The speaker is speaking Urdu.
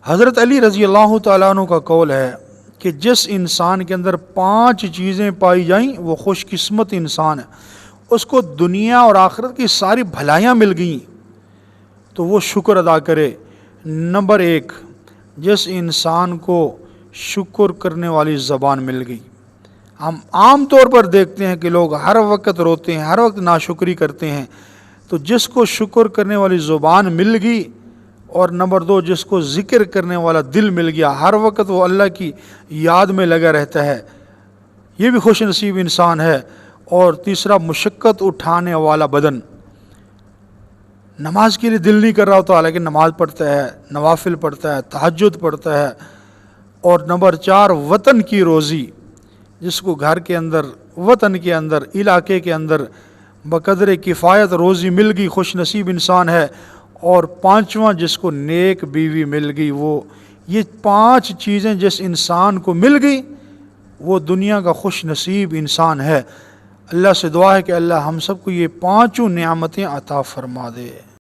حضرت علی رضی اللہ تعالیٰ عنہ کا قول ہے کہ جس انسان کے اندر 5 چیزیں پائی جائیں وہ خوش قسمت انسان ہے، اس کو دنیا اور آخرت کی ساری بھلائیاں مل گئیں تو وہ شکر ادا کرے۔ نمبر 1، جس انسان کو شکر کرنے والی زبان مل گئی۔ ہم عام طور پر دیکھتے ہیں کہ لوگ ہر وقت روتے ہیں، ہر وقت ناشکری کرتے ہیں، تو جس کو شکر کرنے والی زبان مل گئی، اور نمبر 2، جس کو ذکر کرنے والا دل مل گیا، ہر وقت وہ اللہ کی یاد میں لگا رہتا ہے، یہ بھی خوش نصیب انسان ہے۔ اور تیسرا، مشقت اٹھانے والا بدن، نماز کے لیے دل نہیں کر رہا ہوتا لیکن نماز پڑھتا ہے، نوافل پڑھتا ہے، تہجد پڑھتا ہے۔ اور نمبر 4، وطن کی روزی، جس کو گھر کے اندر، وطن کے اندر، علاقے کے اندر بقدر کفایت روزی مل گئی، خوش نصیب انسان ہے۔ اور 5واں، جس کو نیک بیوی مل گئی، وہ یہ 5 چیزیں جس انسان کو مل گئی وہ دنیا کا خوش نصیب انسان ہے۔ اللہ سے دعا ہے کہ اللہ ہم سب کو یہ 5 نعمتیں عطا فرما دے۔